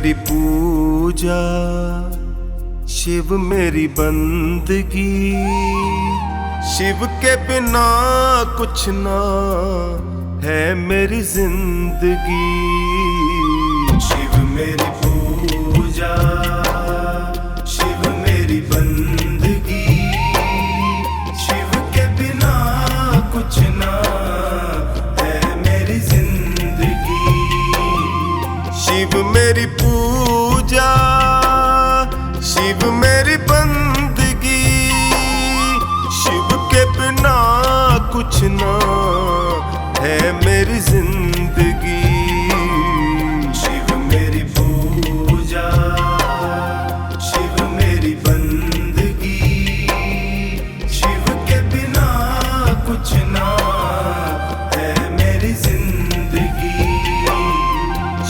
मेरी पूजा, शिव मेरी बंदगी, शिव के बिना कुछ ना है मेरी जिंदगी। शिव मेरी पूजा, शिव मेरी बंदगी, शिव के बिना कुछ ना है मेरी जिंदगी। शिव मेरी पूजा, शिव मेरी बंदगी, शिव के बिना कुछ ना है मेरी जिंदगी। शिव मेरी पूजा, शिव मेरी बंदगी, शिव के बिना कुछ ना है मेरी जिंदगी।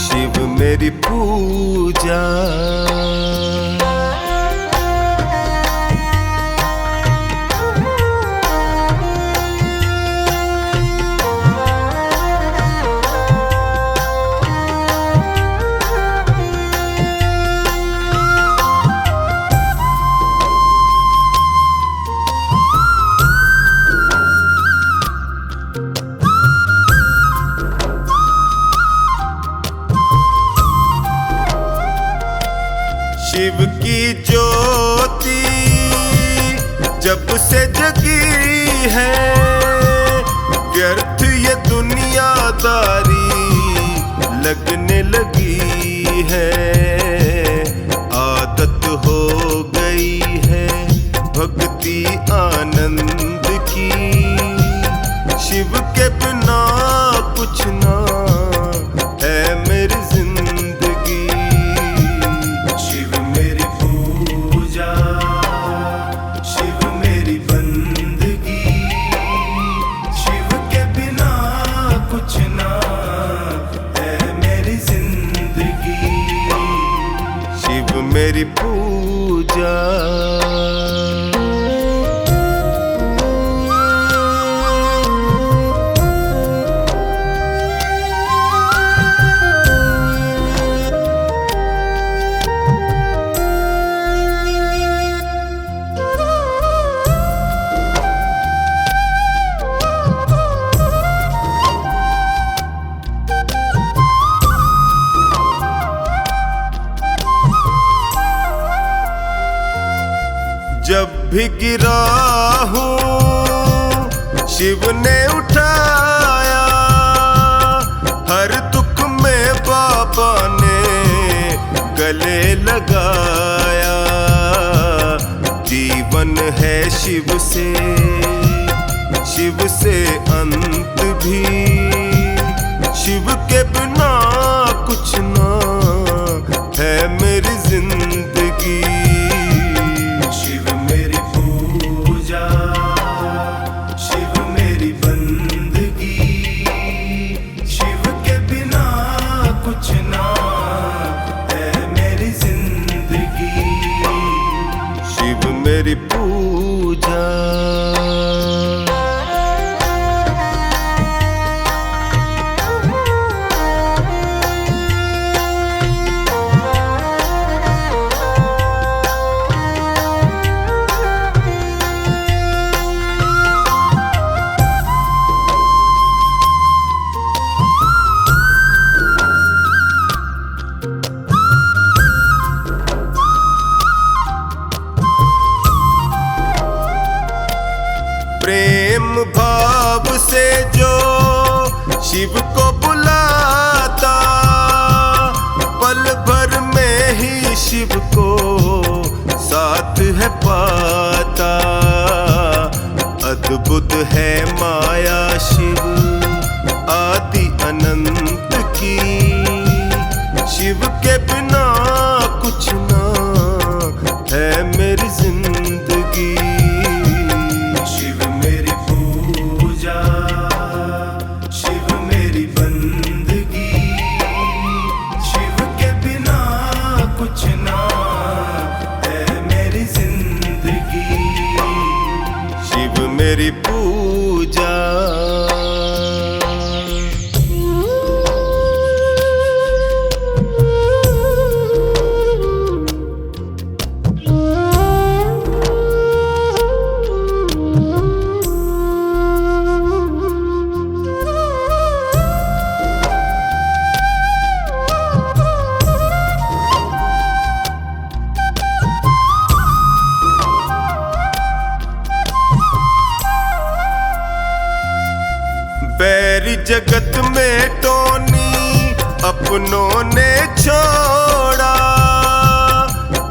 शिव मेरी पूजा। शिव की ज्योति जब से जगी है, व्यर्थ ये दुनियादारी लगने लगी है। आदत हो गई है भक्ति आनंद की, शिव के बिना कुछ ना है मेरी जिंदगी। मेरी पूजा। जब भी गिरा हूँ शिव ने उठाया, हर दुख में बाबा ने गले लगाया। जीवन है शिव से अंत भी, शिव के बिना कुछ ना है मेरी जिंदगी। मेरी पूजा। प्रेम भाव से जो शिव को बुलाता, पल भर में ही शिव को साथ है पाता। अद्भुत है माया शिव आदि अनंत की, शिव के बिना कुछ ना है मेरी जिंदगी। मेरी पूजा। बैरी जगत में टोनी अपनों ने छोड़ा,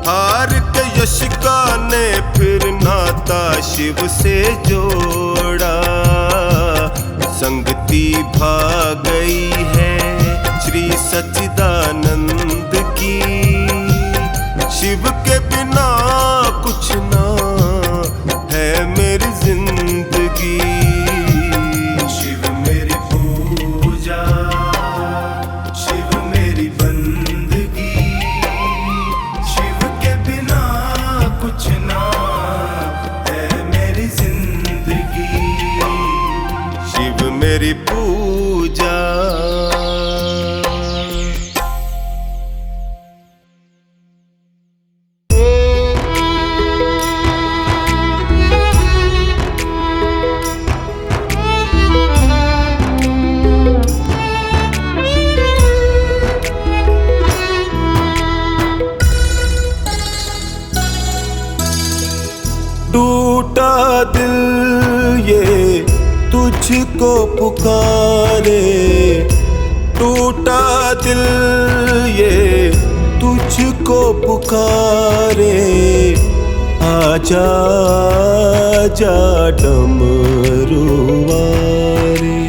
हार के यशिका ने फिर नाता शिव से जोड़ा। संगति भाग गई है श्री सच्चिदानंद की, शिव के बिना कुछ ना है मेरी जिंदगी। शिव मेरी पूजा, शिव मेरी बंदगी, शिव के बिना कुछ ना है मेरी जिंदगी। शिव मेरी पूजा। टूटा दिल ये तुझको पुकारे, टूटा दिल ये तुझको पुकारे। आजा आजा डमरू वारे,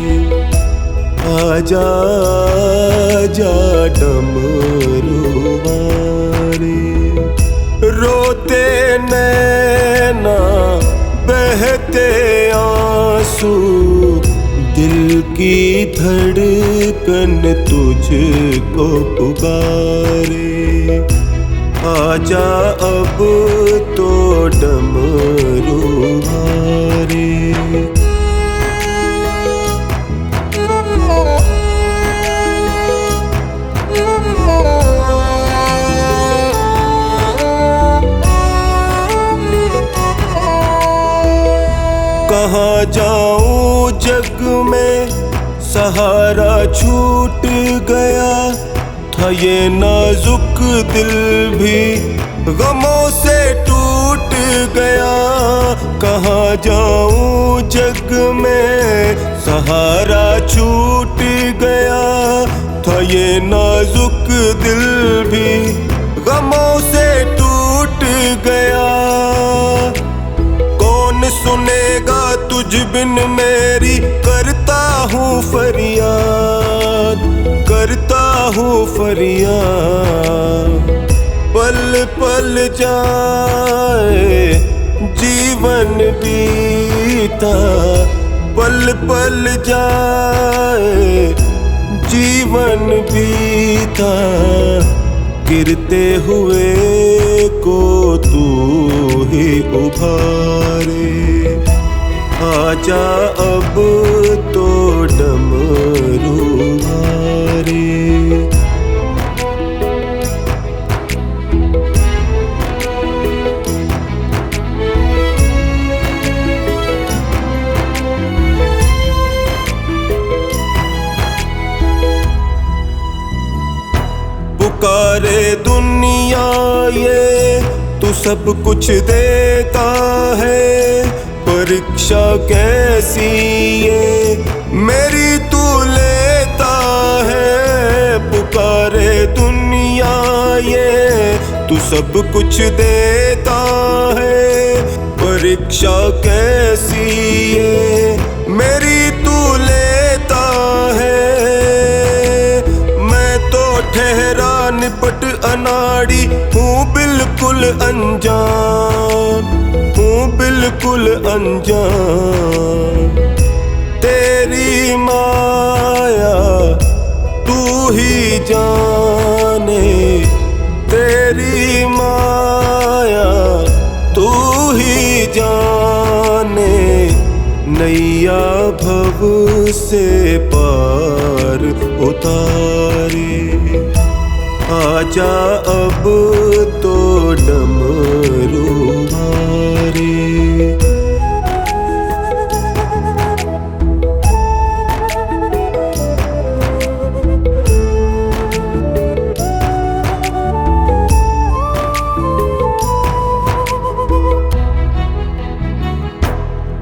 आजा आजा डमरू वारे। रोते नैना बहते आंसू, दिल की धड़कन तुझको पुकारे। आजा अब तो डमरू वारे। कहाँ जाऊं जग में सहारा छूट गया था, ये नाजुक दिल भी गमों से टूट गया। कहाँ जाऊं जग में सहारा छूट गया था, ये नाजुक दिल भी गमों से टूट गया। सुनेगा तुझ बिन मेरी, करता हूँ फरियाद, करता हूँ फरियाद। पल पल जाए जीवन बीता, पल पल जाए जीवन बीता। गिरते हुए को तू ही उभारे। आजा अब तो डमरू वारे। पुकारे दुनिया ये तू सब कुछ देता है, परीक्षा कैसी ये मेरी तू लेता है। पुकारे दुनिया ये तू सब कुछ देता है, परीक्षा कैसी ये मेरी तू लेता है। मैं तो ठहरा निपट अनाड़ी हूँ बिल्कुल अनजान, हूँ बिल्कुल अनजान। तेरी माया तू ही जाने, तेरी माया तू ही जाने। नैया भव से पार उतारे। आजा अब तो डमरू वारे।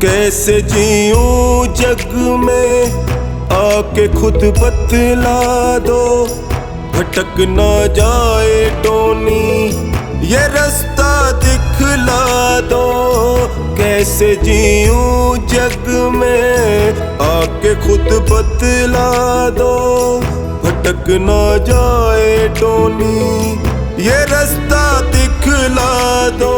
कैसे जीऊं जग में आके खुद बतला दो, भटक ना जाए टोनी ये रास्ता दिखला दो। कैसे जीऊं जग में आके खुद बतला दो, भटक ना जाए टोनी ये रास्ता दिखला दो।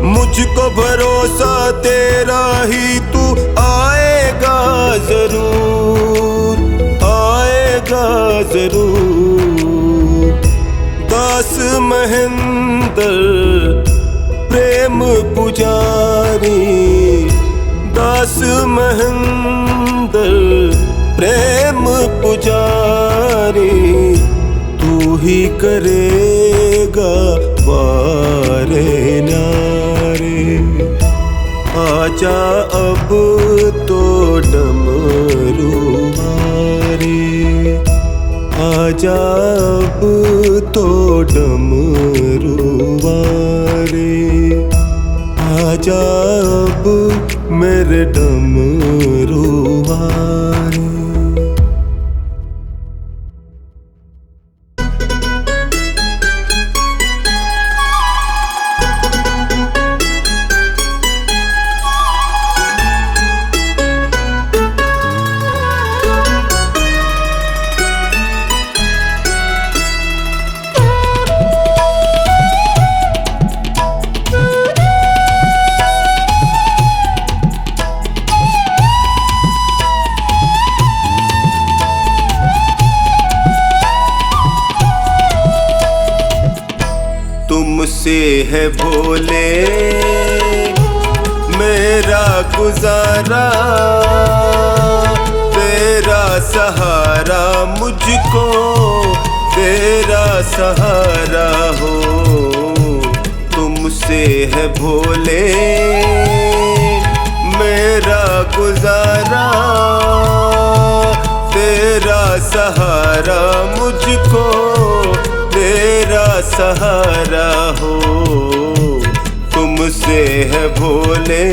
मुझको भरोसा तेरा ही, तू आएगा जरूर, आएगा जरूर। दास महेंद्र प्रेम पुजारी, दास महेंद्र प्रेम पुजारी, तू ही करेगा वारे न्यारे। आजा अब तो डमरू मारे, आजा अब तो डमरू मारे, आजा अब मेरे डमरू मारे। तुमसे है भोले मेरा गुजारा, तेरा सहारा मुझको, तेरा सहारा हो। तुमसे है भोले मेरा गुजारा, तेरा सहारा मुझको, तेरा सहारा हो। तुमसे है भोले।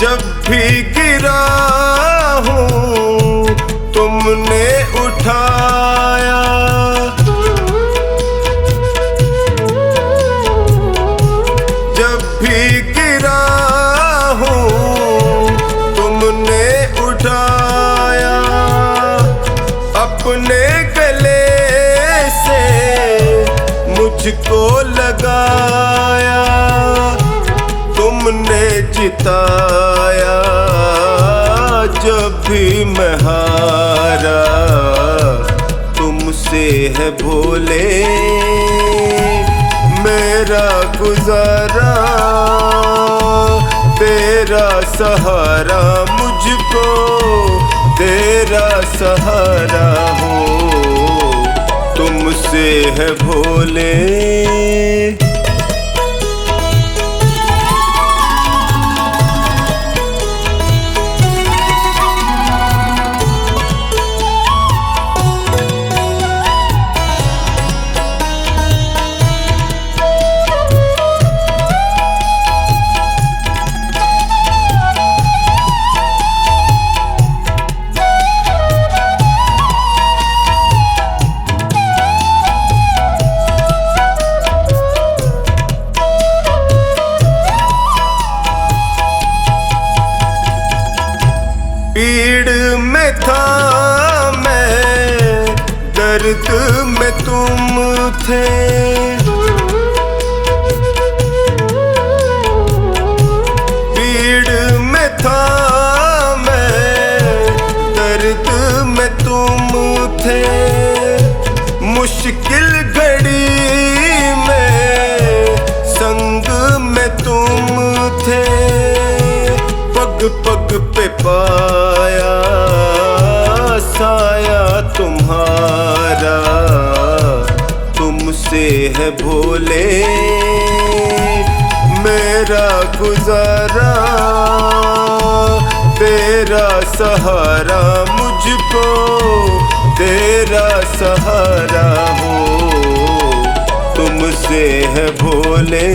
जब भी गिरा हूँ तुमने उठाया, जब भी गिरा हूँ तुमने उठाया। अपने गले से मुझको लगाया, तुमने जिताया जब भी मैं हारा। तुमसे है भोले मेरा गुजारा, तेरा सहारा मुझको, तेरा सहारा हो। तुमसे है भोले। पीड़ में था मैं, दर्द में तुम थे। पीड़ में था मैं, दर्द में तुम थे। मुश्किल घड़ी में संग में तुम थे। पग पग पे पाया साया तुम्हारा, भोले मेरा गुजारा तेरा सहारा मुझको तेरा सहारा हो तुमसे है भोले।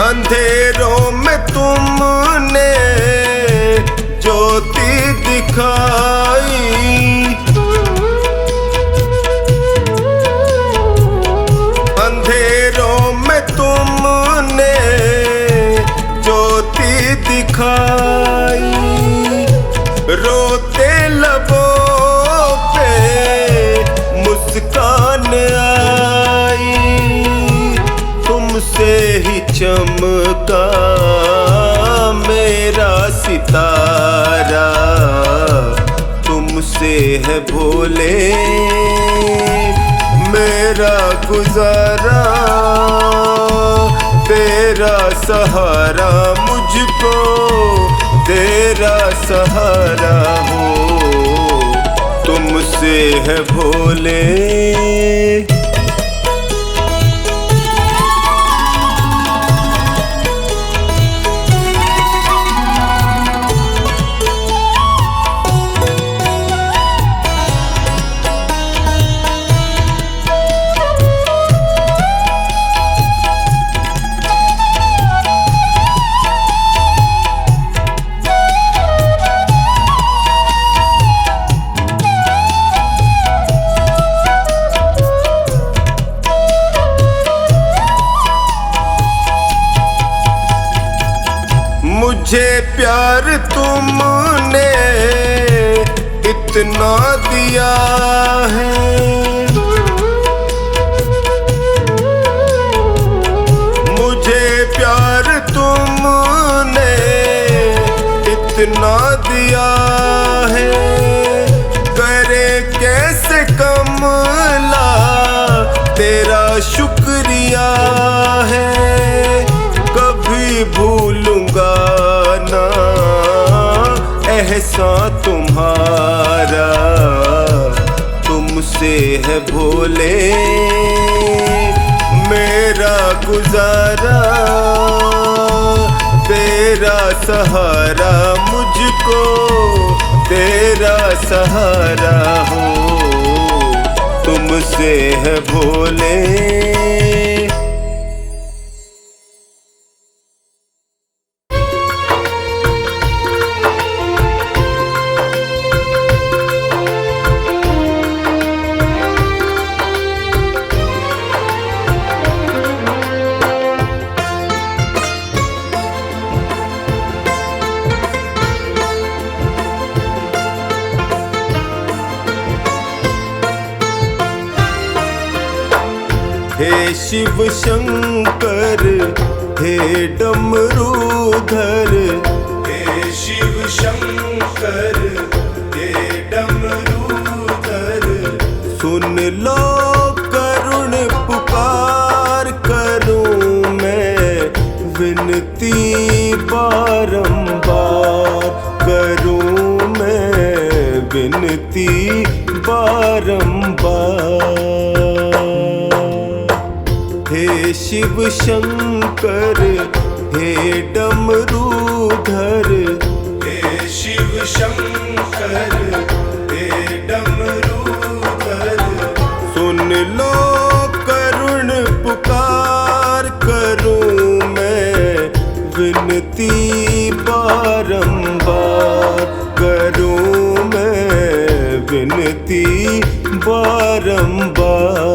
अंधेरों में तुमने ज्योति दिखाई अंधेरों में तुमने ज्योति दिखाई रोते लबों पे मुस्कान आई तुमसे ही चमका मेरा सितारा तुमसे है भोले मेरा गुजारा तेरा सहारा मुझको तेरा सहारा हो तुमसे है भोले। मुझे प्यार तुमने इतना दिया है मुझे प्यार तुमने इतना दिया है करे कैसे कमला तेरा शुक्रिया है कभी भूलूंगा ना एहसान तुम्हारा तुमसे है भोले मेरा गुजारा तेरा सहारा मुझको तेरा सहारा हो तुमसे है भोले। हे शिव शंकर हे डमरूधर हे शिव शंकर हे डमरूधर सुन लो करुण पुकार करूं मैं विनती बारंबार करूं मैं विनती बारंबार। हे शिव शंकर हे डमरूधर हे शिव शंकर हे डमरूधर सुन लो करुण पुकार करूं मैं विनती बारंबार करूं मैं विनती बारंबार।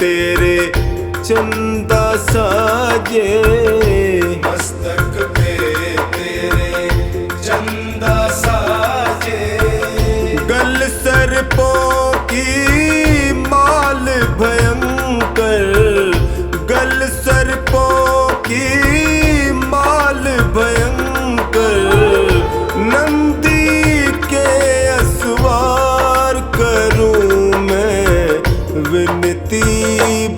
तेरे चंदा साजे, मस्तक पे तेरे चंदा साजे। गल सर्पों की माल भयंकर, गल सर्पों की माल भयंकर। नंदी के असवार करूं मैं विनती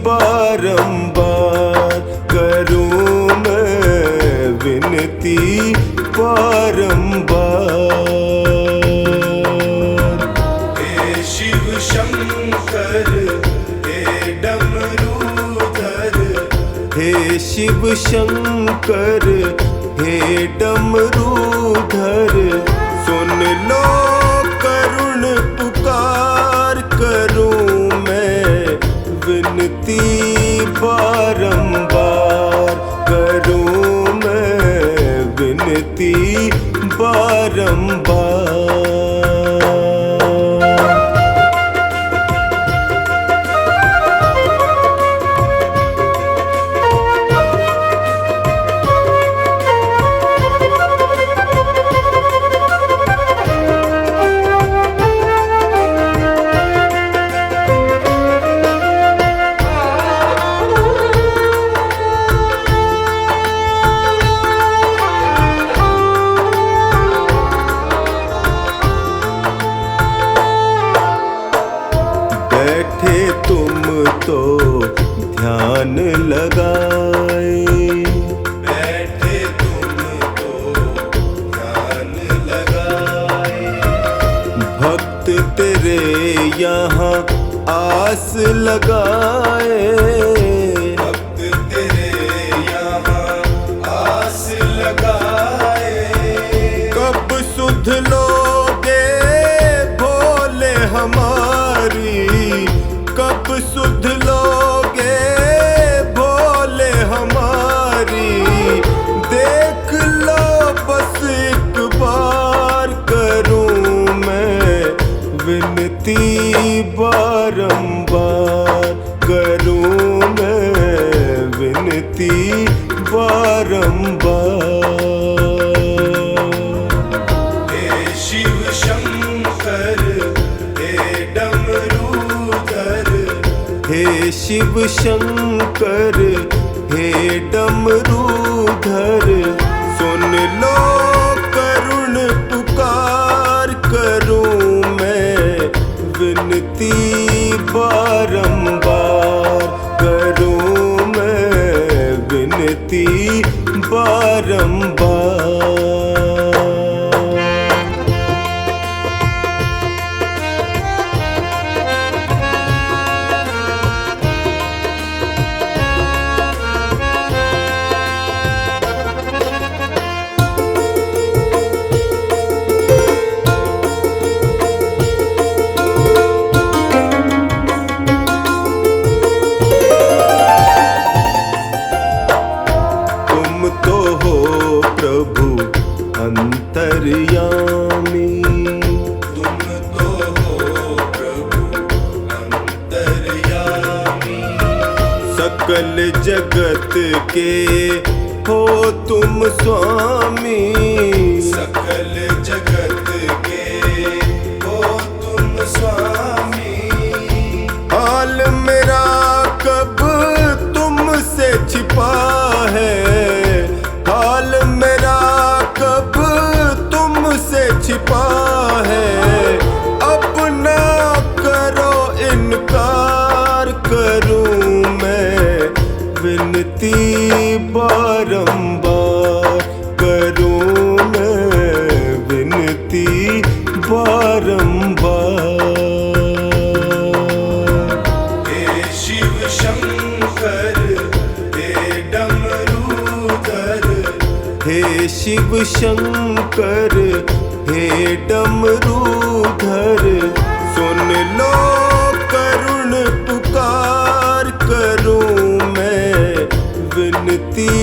बारंबार, करूं मैं विनती बारंबार। हे शिव शंकर हे डमरूधर, हे शिव शंकर हे डमरूधर। सुन लो करुण पुकार, करूं मैं विनती बारंबार, करूं मैं विनती बारंबार। बैठे तुम तो ध्यान लगाए, बैठे तुम तो ध्यान लगाए। भक्त तेरे यहाँ आस लगाए, भक्त तेरे यहाँ आस लगाए। कब सुध लोगे भोले हमारी, कब सुध लोगे भोले हमारी। देख लो बस एक बार, करूं मैं विनती बारंबार, करूं मैं विनती बारंबार। हे शिव शंकर हे डमरूधर, हे शिव शंकर हे डमरूधर। सुन लो करुण पुकार, करूं मैं विनती बारंबार, करूं मैं विनती बारंबार। अंतर्यामी, तुम तो हो प्रभु अंतर्यामी। सकल जगत के हो तुम स्वामी, सकल जगत के हो तुम स्वामी। हाल मेरा कब तुमसे छिपा है, हाल मेरा कब तुमसे छिपा है। अपना करो इनकार, करूं मैं विनती बारंबार, करूं मैं विनती बारंबार। हे शिव शंकर हे डमरूधर, हे शिव शंकर हे डमरूधर। सुन लो करुण पुकार, करूं मैं विनती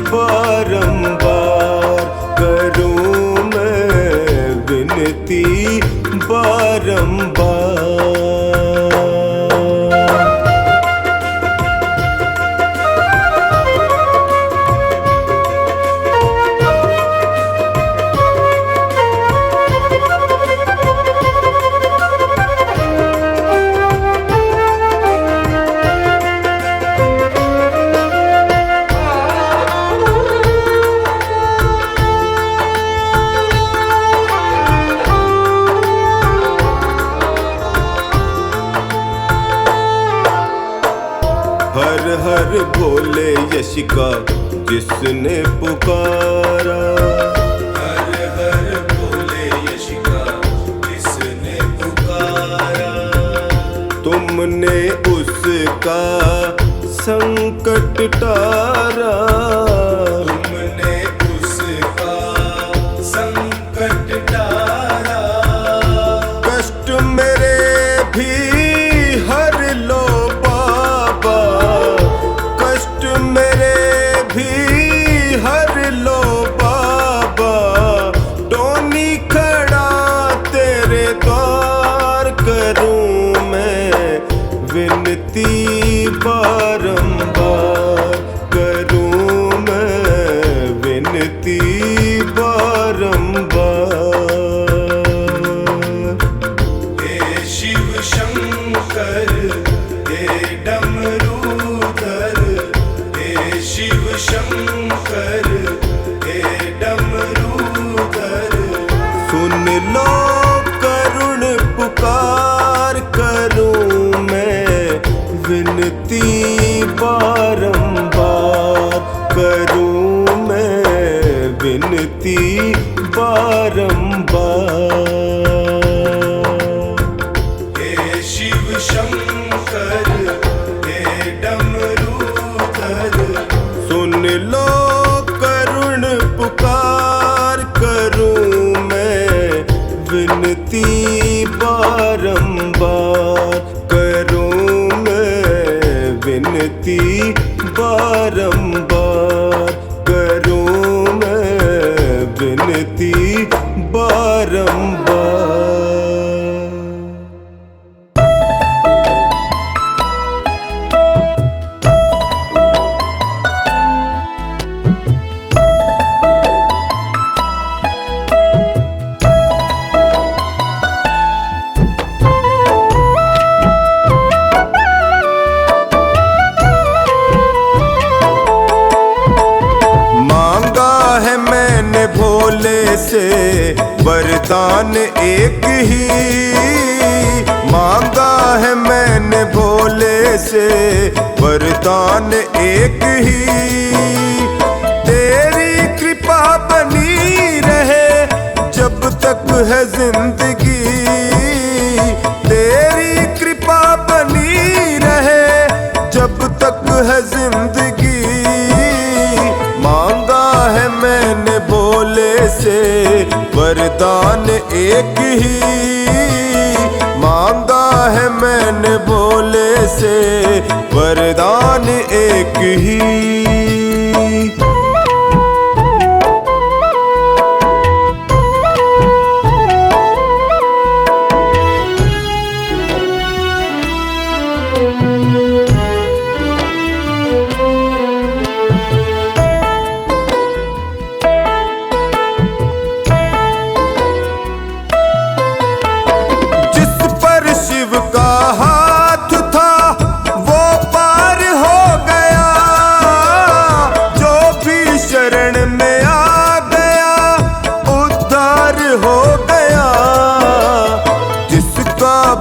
बारंबार, करूं मैं विनती बारंबार। हर भोले यश का जिसने पुकारा। हर हर भोले यश का जिसने पुकारा। तुमने उसका संकट टारा। तुमने उसका संकट टारा। कष्ट मेरे भी हर लो बाबा, कष्ट मेरे भी हर लो बाबा। टोनी खड़ा तेरे द्वार करूं मैं विनती बारंबार, करूं मैं विनती बारंबार। हे शिव शंकर हे डमरूधर, हे शिव शंकर हे डमरूधर। सुन लो करुण पुकार, करूं मैं विनती बारंबार, करूं मैं विनती बारंबार। हे शिव शंकर हे डमरूधर। सुन लो करुण पुकार, करूं मैं विनती बारंबार, करूं मैं विनती बारंबार, करूं मैं विनती बारंबार। भोले से वरदान एक ही मांगा है मैंने, भोले से वरदान एक ही। तेरी कृपा बनी रहे जब तक है जिंदगी, तेरी कृपा बनी रहे जब तक है जिंदगी। मांगा है मैंने भोले से वरदान एक ही, मांगा है मैंने भोले से वरदान एक ही।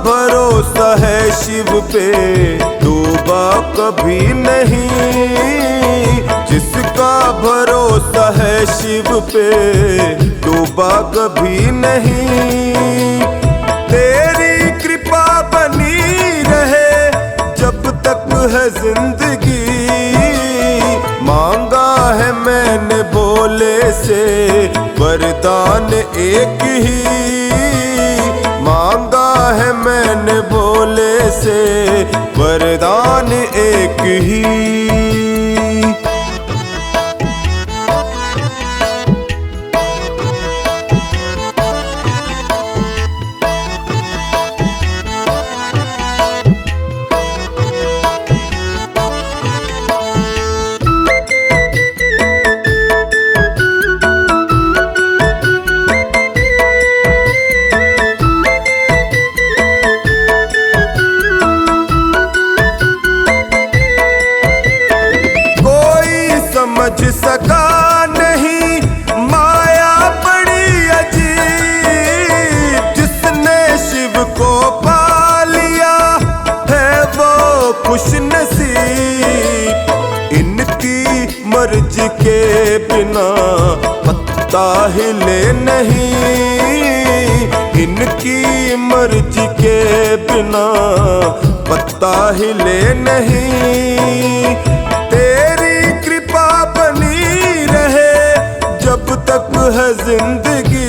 भरोसा है शिव पे डूबा कभी नहीं, जिसका भरोसा है शिव पे डूबा कभी नहीं। तेरी कृपा बनी रहे जब तक है जिंदगी। मांगा है मैंने भोले से वरदान एक ही, मांगा है मैंने भोले से वरदान एक ही। बिना पत्ता हिले नहीं, इनकी मर्जी के बिना पत्ता हिले नहीं। तेरी कृपा बनी रहे जब तक है जिंदगी,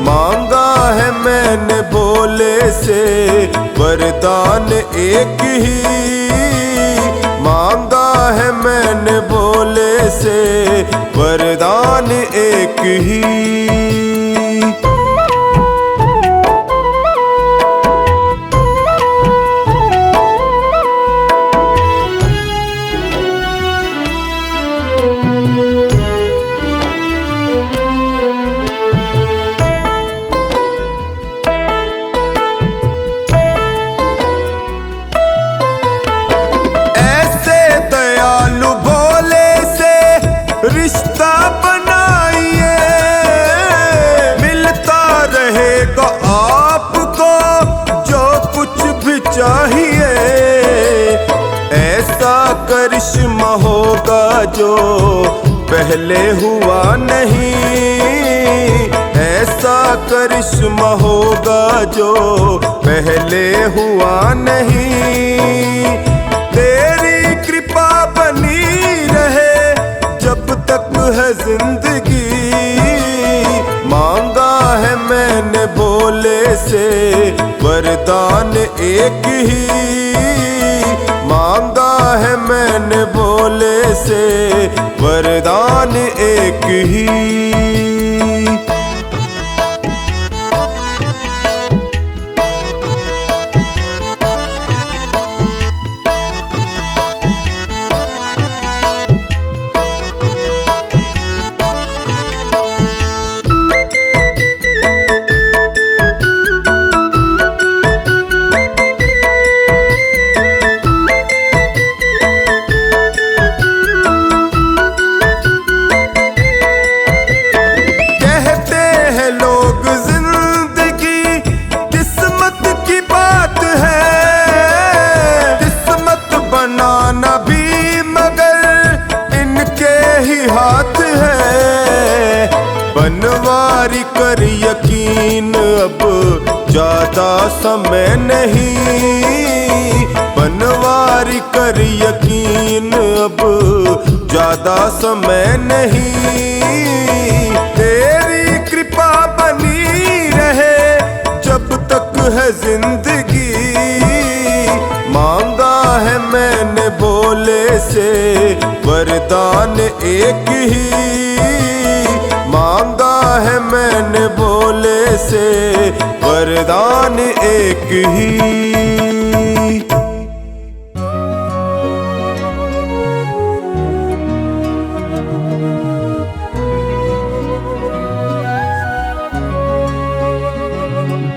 मांगा है मैंने भोले से वरदान एक ही, मांगा है मैंने भोले से वरदान एक ही। रिश्ता बनाइए, मिलता रहेगा आपको जो कुछ भी चाहिए। ऐसा करिश्मा होगा जो पहले हुआ नहीं, ऐसा करिश्मा होगा जो पहले हुआ नहीं। तेरी कृपा बनी रहे जब तक है जिंदगी, मांगा है मैंने भोले से वरदान एक ही, मांगा है मैंने भोले से वरदान एक ही। हाथ है बनवारी कर यकीन, अब ज्यादा समय नहीं, बनवारी कर यकीन अब ज्यादा समय नहीं। तेरी कृपा बनी रहे जब तक है जिंदगी, मांगा है मैंने भोले से वरदान एक ही, मांगा है मैंने भोले से वरदान एक ही।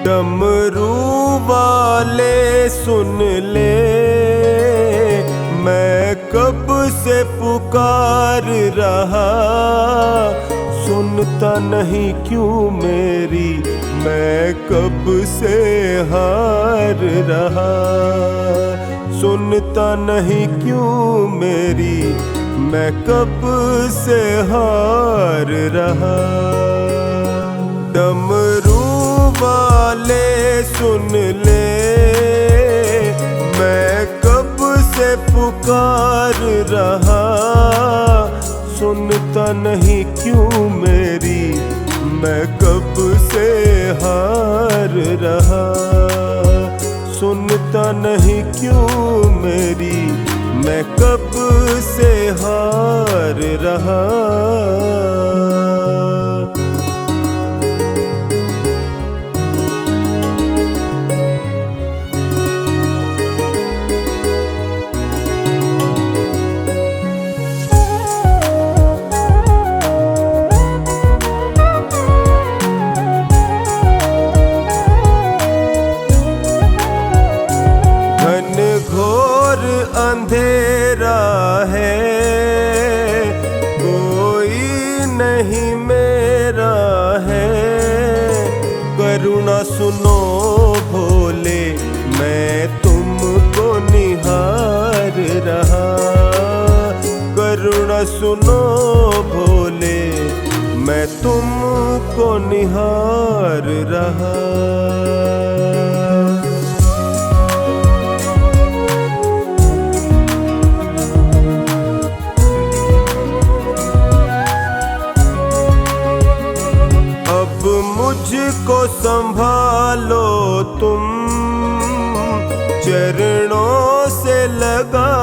डमरू वाले सुन ले, मैं कब से पुकार रहा, सुनता नहीं क्यों मेरी, मैं कब से हार रहा, सुनता नहीं क्यों मेरी, मैं कब से हार रहा। डमरू वाले सुन ले, मैं कब से पुकार रहा, सुनता नहीं क्यों मेरी, मैं कब से हार रहा, सुनता नहीं क्यों मेरी, मैं कब से हार रहा। घोर अंधेरा है, कोई नहीं मेरा है, करुणा सुनो भोले, मैं तुमको निहार रहा, करुणा सुनो भोले, मैं तुमको निहार रहा। अब मुझको संभालो तुम, चरणों से लगा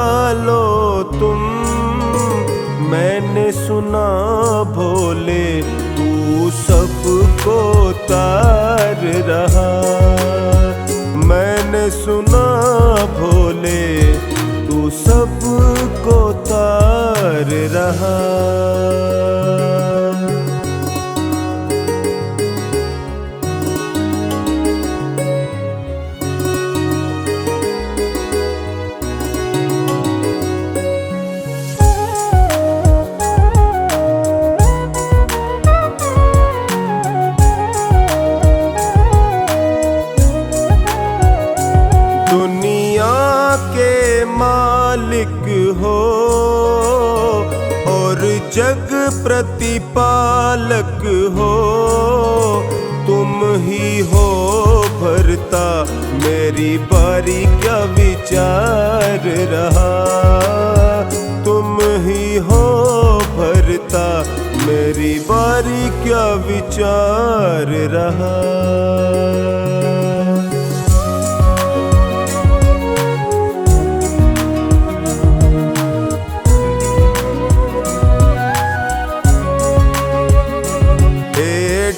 लो तुम। मैंने सुना भोले तू सबको तार रहा। मैंने सुना भोले तू सबको तार रहा। मालिक हो और जग प्रतिपालक हो, तुम ही हो भरता मेरी बारी क्या विचार रहा। तुम ही हो भरता मेरी बारी क्या विचार रहा।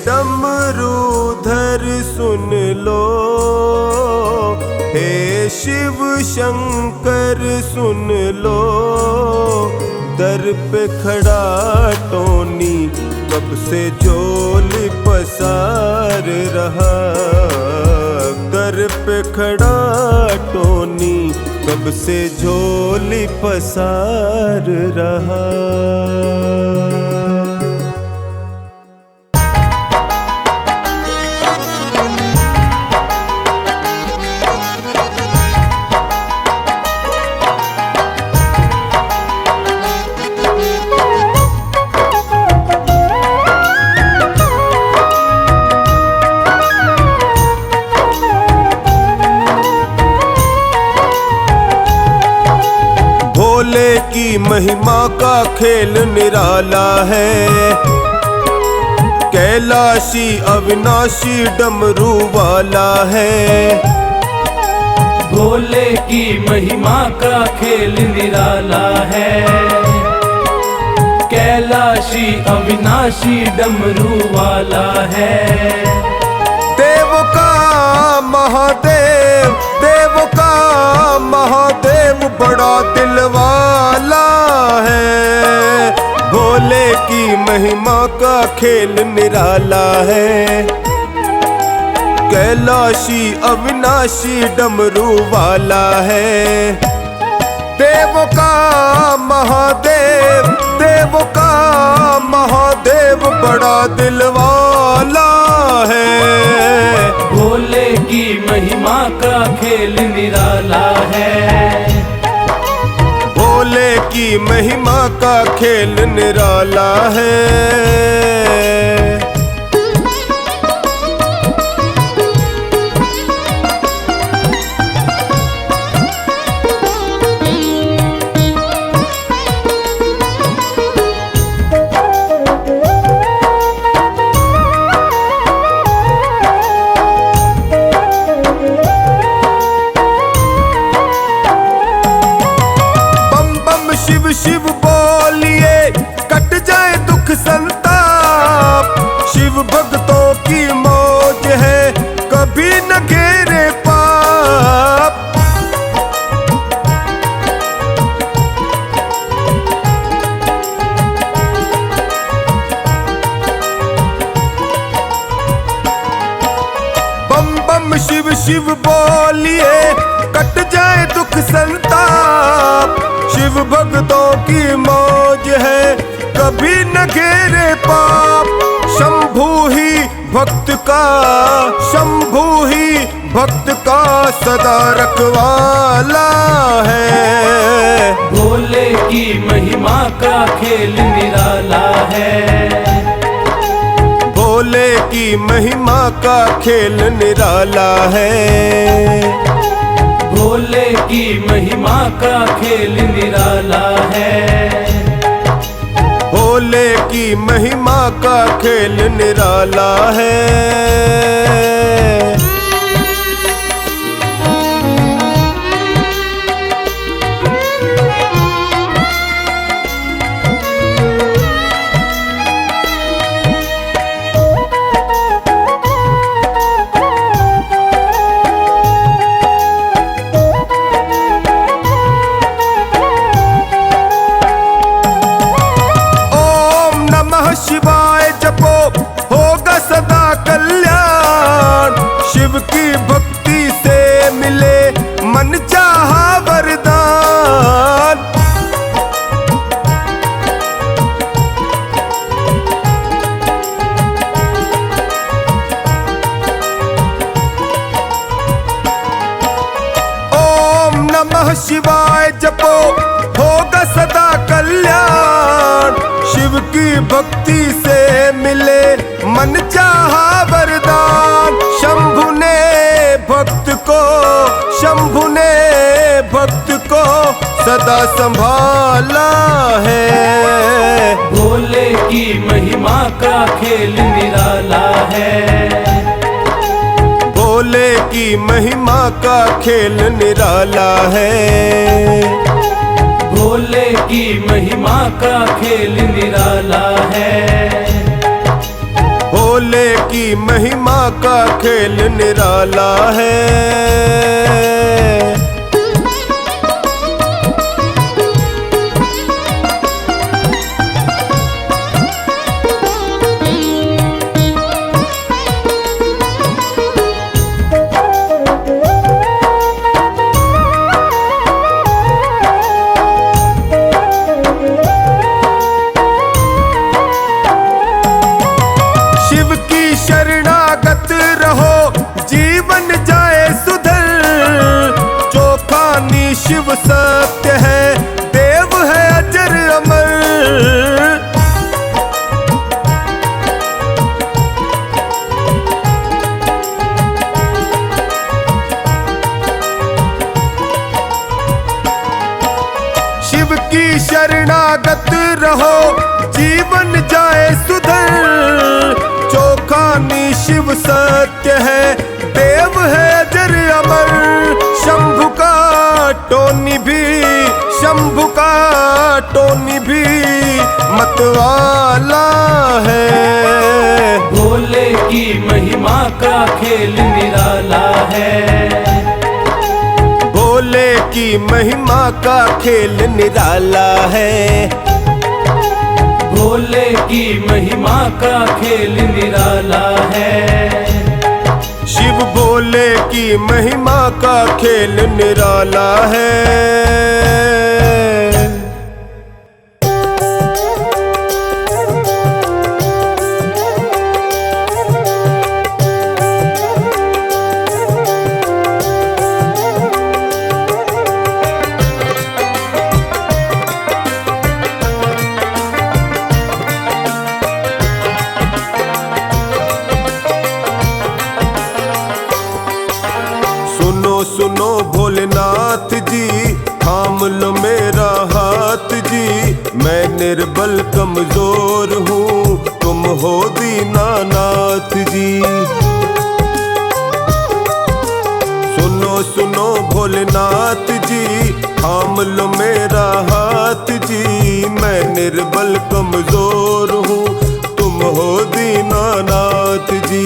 डमरूधर सुन लो, हे शिव शंकर सुन लो। दर पे खड़ा टोनी कब से झोली पसार रहा। दर पे खड़ा टोनी कब से झोली पसार रहा। भोले की महिमा का खेल निराला है, कैलाशी अविनाशी डमरू वाला है। भोले की महिमा का खेल निराला है, कैलाशी अविनाशी डमरू वाला है। देव का महादेव, देव का महादेव बड़ा दिल वाला है। भोले की महिमा का खेल निराला है, कैलाशी अविनाशी डमरू वाला है। देव का महादेव, देव का महादेव बड़ा दिल वाला है। भोले की महिमा का खेल निराला है, भोले की महिमा का खेल निराला है। शिव शिव बोलिए कट जाए दुख संताप, शिव भक्तों की मौज है कभी न घेरे पाप। बम बम शिव शिव बोलिए कट जाए दुख संताप, शिव भक्तों की मौज है कभी न घेरे पाप। शंभू ही भक्त का, शंभू ही भक्त का सदा रखवाला है। भोले की महिमा का खेल निराला है। भोले की महिमा का खेल निराला है। भोले की महिमा का खेल निराला है। भोले की महिमा का खेल निराला है। शिवाय जपो होगा सदा कल्याण। शिव की भक्ति से मिले मन चाहा वरदान। ओम नमः शिवाय जपो होगा सदा कल्याण। शिव की भक्ति से मिले मन चाहा वरदान। शंभु ने भक्त को, शंभु ने भक्त को सदा संभाला है। भोले की महिमा का खेल निराला है। भोले की महिमा का खेल निराला है। भोले की महिमा का खेल निराला है। भोले की महिमा का खेल निराला है। शरणागत रहो जीवन जाए सुधर। चोखानी शिव सत्य है, देव है अजर अमर। शिव की शरणागत रहो जीवन जाए सुधर। चोखानी शिव सत्य है, देव है अजर अमर। शंभु का टोनी भी, शंभु का टोनी भी मतवाला है। भोले की महिमा का खेल निराला है। भोले की महिमा का खेल निराला है। भोले की महिमा का खेल निराला है। शिव भोले की महिमा का खेल निराला है। सुनो भोलेनाथ जी, थाम लो मेरा हाथ जी। मैं निर्बल कमजोर हूँ, तुम हो दीनानाथ जी। सुनो सुनो भोलेनाथ जी, थाम लो मेरा हाथ जी। मैं निर्बल कमजोर हूँ, तुम हो दीनानाथ जी।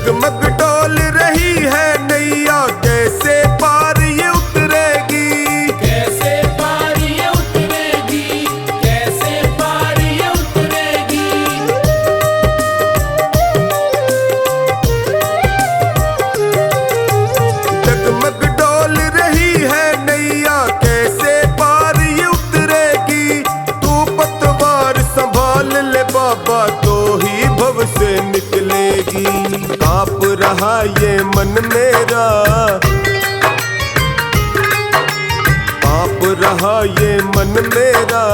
डगमग डोल रही है नैया, कैसे पार ये उतरेगी, कैसे पार ये उतरेगी, कैसे पार ये उतरेगी। डगमग डोल रही है नैया, कैसे पार ये उतरेगी। तू पतवार संभाल ले बाबा, तो ही भव से निकलेगी। कांप रहा ये मन मेरा, कांप रहा ये मन मेरा,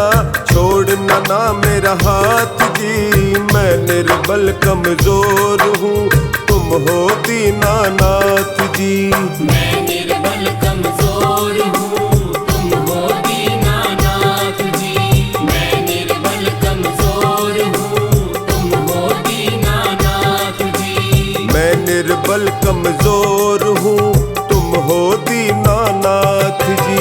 छोड़ना ना मेरा हाथ जी। मैं निर्बल कमजोर हूँ, तुम हो दीनानाथ जी। मैं निर्बल कमजोर हूँ, तुम हो दीनानाथ जी। मैं निर्बल कमजोर हूँ, तुम हो दीनानाथ जी। मैं निर्बल कमजोर हूँ, तुम हो दीनानाथ जी।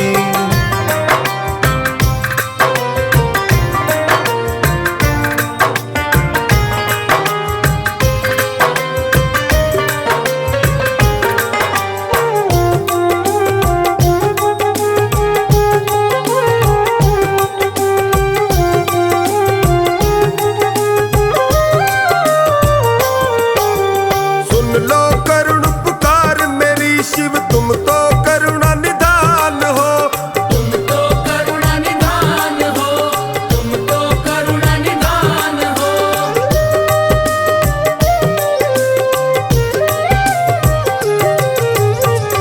सुन लो करुण पुकार मेरी शिव, तुम तो करुणा निधान हो। तुम तो करुणा निधान हो, तुम तो करुणा निधान हो।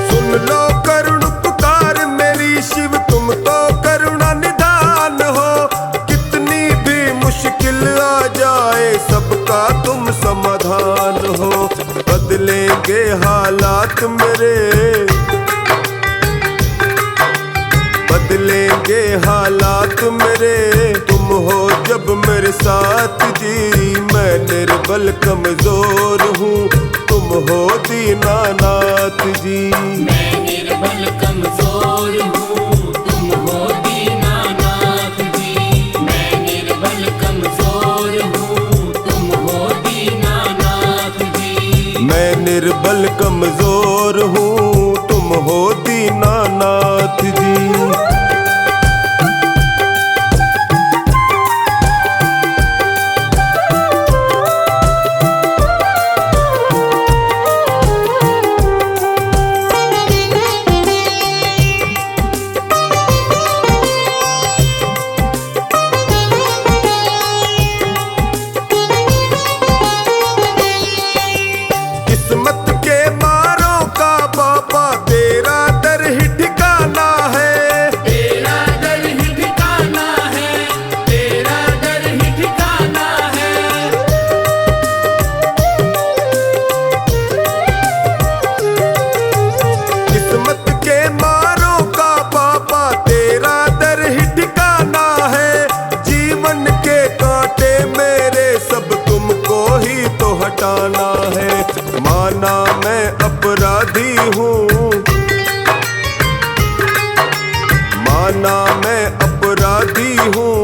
सुन लो करुण पुकार मेरी शिव, तुम तो करुणा निधान हो। कितनी भी मुश्किल आ जाए, सबका तुम समाधान हो। बदलेंगे हालात मेरे, बदलेंगे हालात मेरे, तुम हो जब मेरे साथ जी। मैं निर्बल कमजोर हूँ, तुम हो दीनानाथ जी। मैं निर्बल कमजोर हूँ, तुम हो दीनानाथ जी। मैं निर्बल कमजोर हूँ, तुम हो दीनानाथ जी। मैं निर्बल कमजोर हूँ, तुम हो दीनानाथ जी। किस्मत के मारों का बाबा, तेरा दर ही ठिकाना है। तेरा दर ही ठिकाना है, तेरा दर ही ठिकाना है। किस्मत के मारों का बाबा, तेरा दर ही ठिकाना है। जीवन के कांटे मेरे सब तुमको ही तो हटाना है। माना मैं अपराधी हूँ, माना मैं अपराधी हूँ,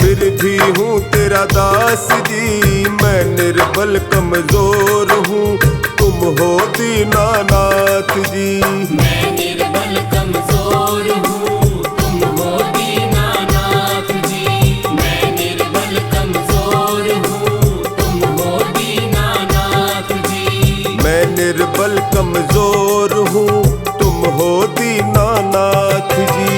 फिर भी हूँ तेरा दास जी। मैं निर्बल कमजोर हूँ, तुम हो दीनानाथ जी। मैं निर्बल कमजोर हूँ, तुम हो दीनानाथ जी। मैं निर्बल कमजोर हूँ, तुम हो दीनानाथ जी। मैं निर्बल कमजोर हूँ, तुम हो दीनानाथ जी।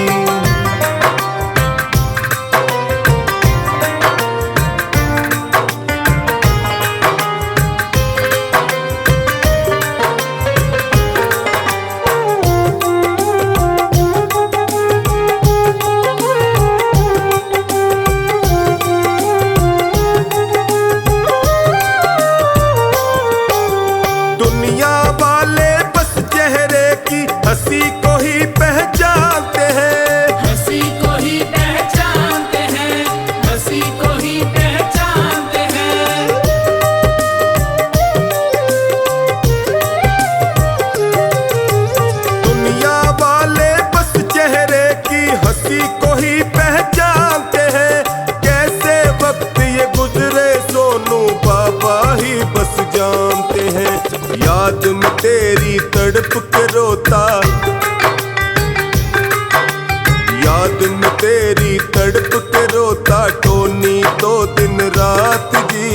दुनिया वाले बस चेहरे की हंसी को ही पहचानते हैं। याद में तेरी तड़प के रोता, याद में तेरी तड़प के रोता टोनी तो दिन रात जी।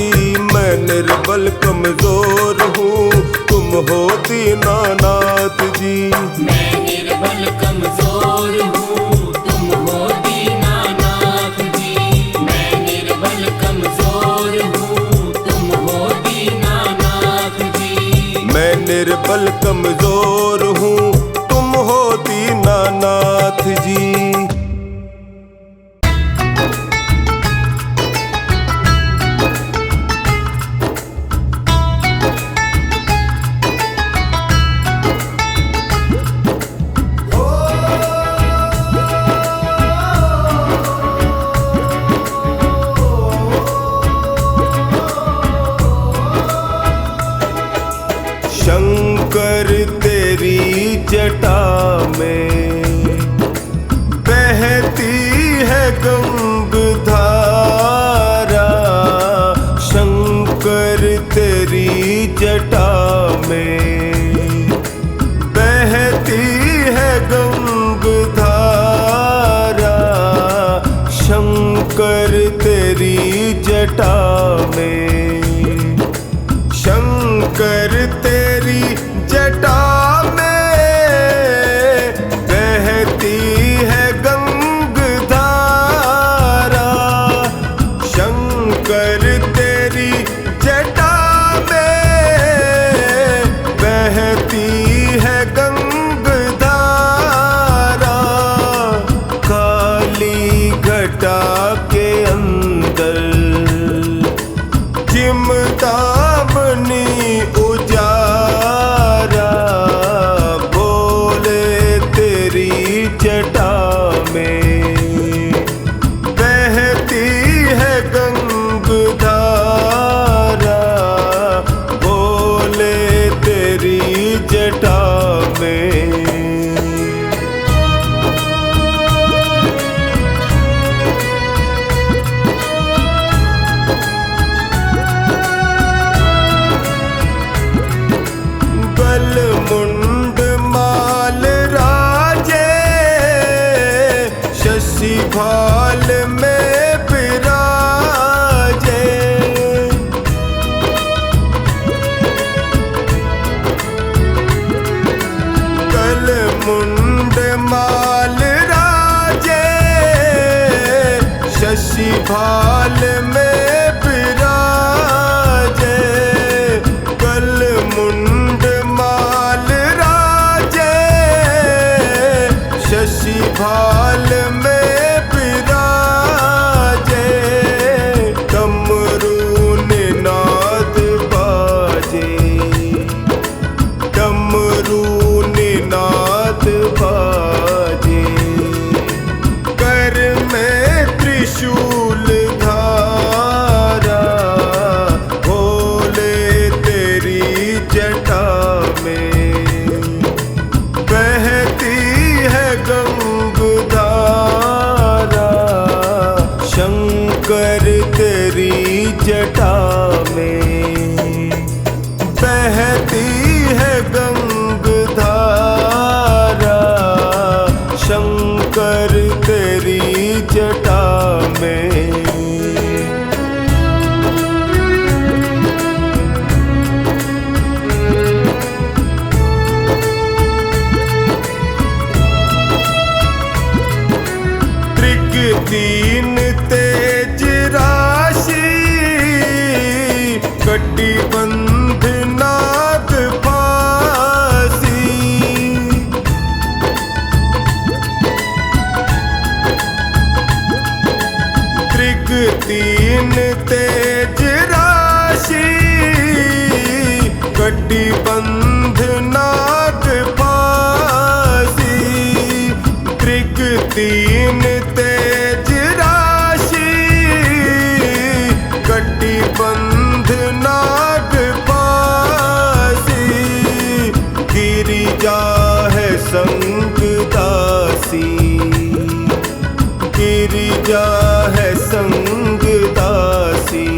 मैं निर्बल कमजोर हूँ तुम हो दीनानाथ जी। मैं निर्बल कमजोर हूँ तुम हो दीनानाथ जी। मैं निर्बल कमजोर हूँ तुम हो दीनानाथ जी। मैं निर्बल कमजोर हूँ तुम हो दीनानाथ जी। शंकर तेरी जटा में बहती है गंगधारा, शंकर तेरी जटा में बहती है गंगधारा, शंकर तेरी जटा में, शंकर तेरी जटा में बहती है गंगधारा, शंकर तेरी जटा में बहती है गंगधारा। काली घटा के अंदर चिमटा बनी उजारा, बोले तेरी जटा में बहती है गंगधारा, बोले तेरी जटा में। मुंड माल राजे शशि भाल में विराजे, कल मुंड माल राजे शशि भाल में विराजे, कल मुंड शशि भाल में विराजे, डमरू निनाद बाजे, डमरू निनाद बाजे, कर में त्रिशूल धारा, भोले तेरी जटा में बहती है गंगधारा, शंकर तेरी जटा में बहती है गंगधारा, शंकर तेरी जटा में। तीन तेज राशि कटी बंध नाग फांसी, त्रिक तीन तेज राशि कटी बंध नाग फांसी, त्रिक तीन तेज राशि कटी बंध नाग फांसी, गिरिजा है संग दासी, गिरिजा है संग दासी,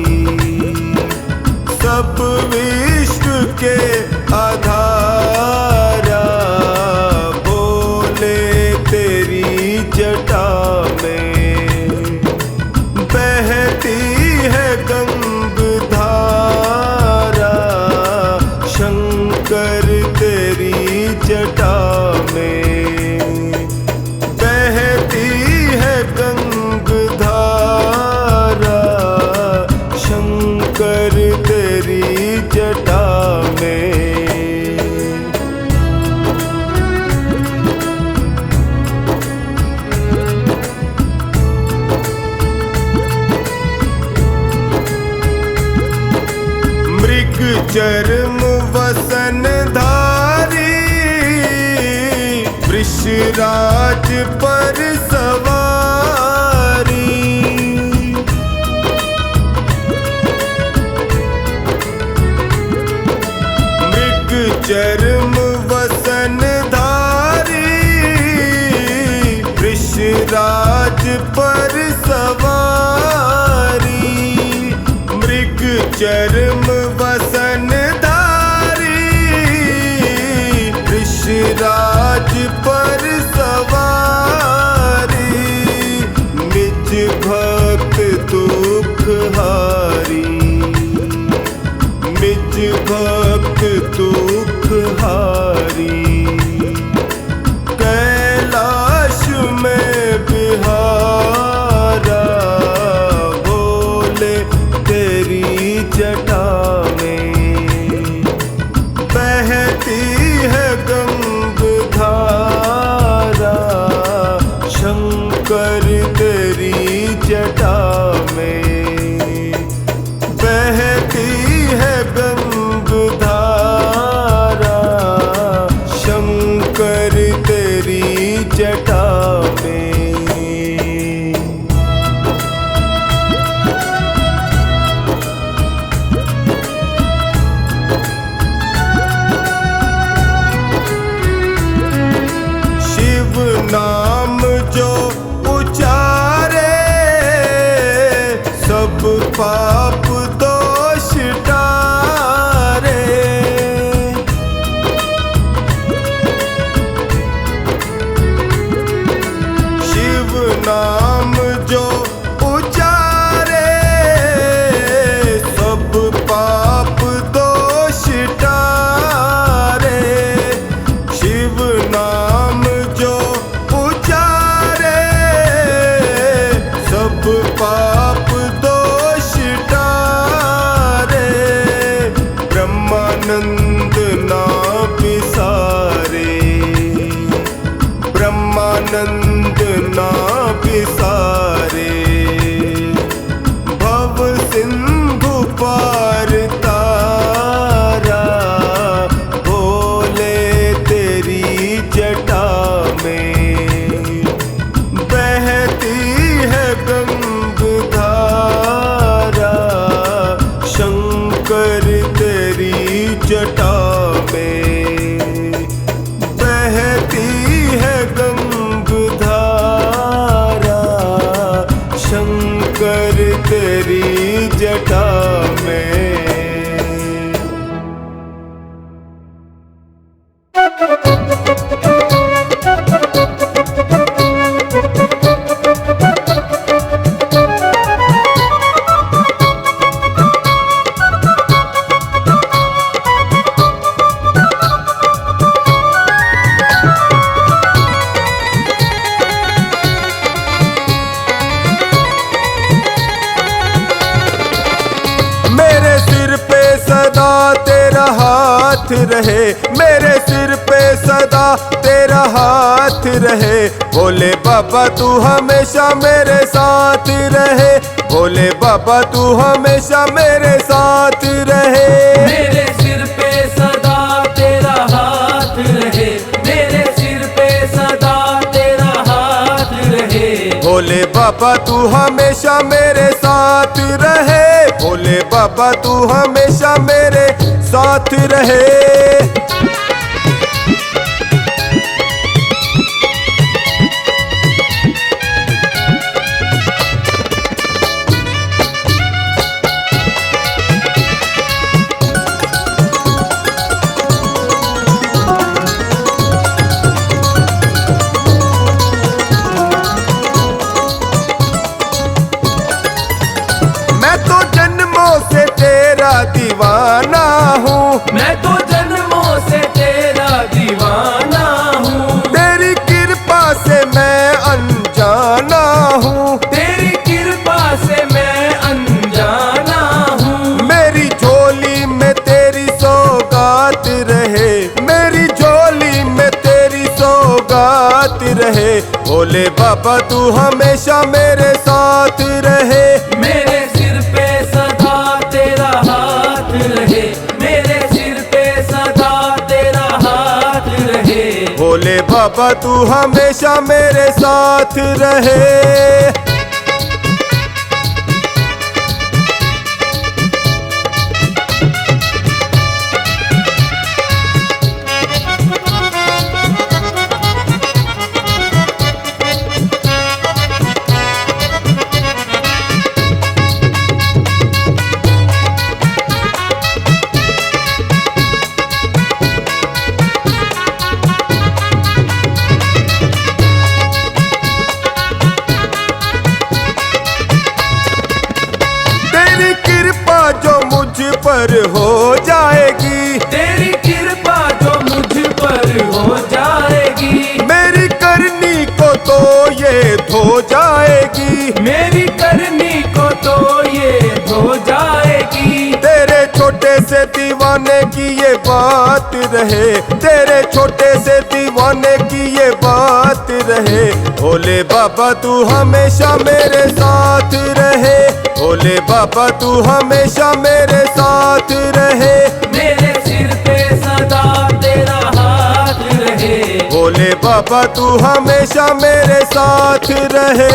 सब विश्व के शंकर तेरी जटा में बहती है गंगधारा, शंकर तेरी जटा में। मृग चर्म वसन धारी, वृषराज पर सवारी। मृग चर्म वसन धारी, वृषराज पर सवारी। मृग चर्म वसन धारी, वृषराज पर सवारी। निज भक्त दुख हारी, निज भक्त दुख हारी। कैलाश में बिहारा, भोले तेरी जटा में बहती है गंगधारा, शंकर तेरी जटा में बहती है गंगधारा, शंकर तेरी जटा में। शिव नाम जो उचारे, सब पाप दोष टारे। शिव नाम जो उचारे, सब पाप दोष टारे। शिव नाम जो उचारे, सब पाप दोष टारे। ब्रह्मानंद ना बिसारे, ब्रह्मानंद ना बिसारे। भव सिंधु पार तारा, भोले तेरी जटा में बहती है गंगधारा, शंकर तेरी जटा में बहती है गंगधारा, शंकर तेरी जटा में। मेरे सिर पे सदा तेरा हाथ रहे, मेरे सिर पे सदा तेरा हाथ रहे। भोले बाबा तू हमेशा मेरे साथ रहे, भोले बाबा तू हमेशा मेरे साथ रहे। मेरे सिर पे सदा तेरा हाथ रहे, मेरे सिर पे सदा तेरा हाथ रहे। भोले बाबा तू हमेशा मेरे साथ रहे, भोले बाबा तू हमेशा मेरे साथ रहे। मैं तो जन्मों से तेरा दीवाना हूँ, मैं तो जन्मों रहे, मेरी झोली में तेरी सौगात रहे। भोले बाबा तू हमेशा मेरे साथ रहे। मेरे सिर पे सदा तेरा हाथ रहे, मेरे सिर पे सदा तेरा हाथ रहे। भोले बाबा तू हमेशा मेरे साथ रहे। तेरी कृपा जो मुझ पर हो जाएगी, तेरी कृपा जो मुझ पर हो जाएगी। मेरी करनी को तो ये धो जाएगी, मेरी करनी को तो ये धो जाएगी। तेरे छोटे से दीवाने की ये बात रहे, तेरे छोटे से दीवाने की ये बात रहे। भोले बाबा तू हमेशा मेरे साथ रहे। भोले बाबा तू हमेशा मेरे साथ रहे। मेरे सिर पे सदा तेरा हाथ रहे। भोले बाबा तू हमेशा मेरे साथ रहे।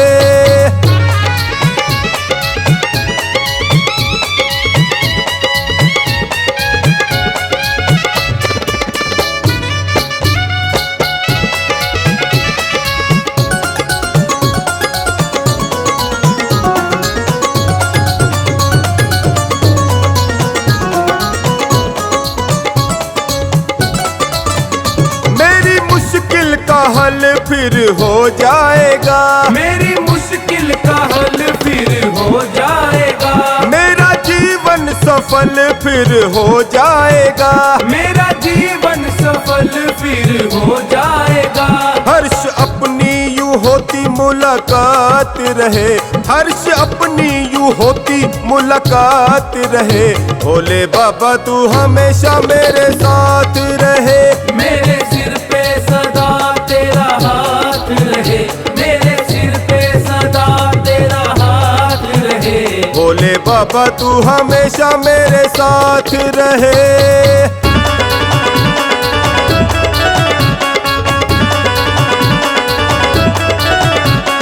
मेरी मुश्किल का हल फिर हो जाएगा, मेरी मुश्किल का हल फिर हो जाएगा। मेरा जीवन सफल फिर हो जाएगा। मेरा जीवन सफल फिर हो जाएगा। हर्ष अपनी यूं होती मुलाकात रहे, हर्ष अपनी यूं होती मुलाकात रहे। भोले बाबा तू हमेशा मेरे साथ रहे। मेरे सिर पे सदा तेरा हाथ रहे, मेरे सिर पे सदा तेरा हाथ रहे। भोले बाबा तू हमेशा मेरे साथ रहे।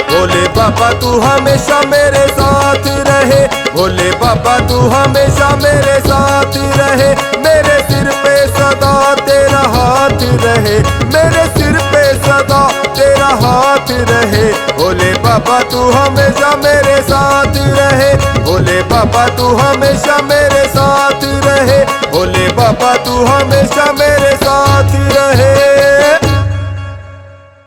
भोले बाबा तू हमेशा मेरे साथ रहे। भोले बाबा तू हमेशा मेरे साथ रहे। मेरे सिर पे सदा तेरा हाथ रहे, मेरे सिर पे सदा तेरा हाथ रहे। भोले बाबा तू हमेशा मेरे साथ रहे। भोले बाबा तू हमेशा मेरे साथ रहे। भोले बाबा तू हमेशा मेरे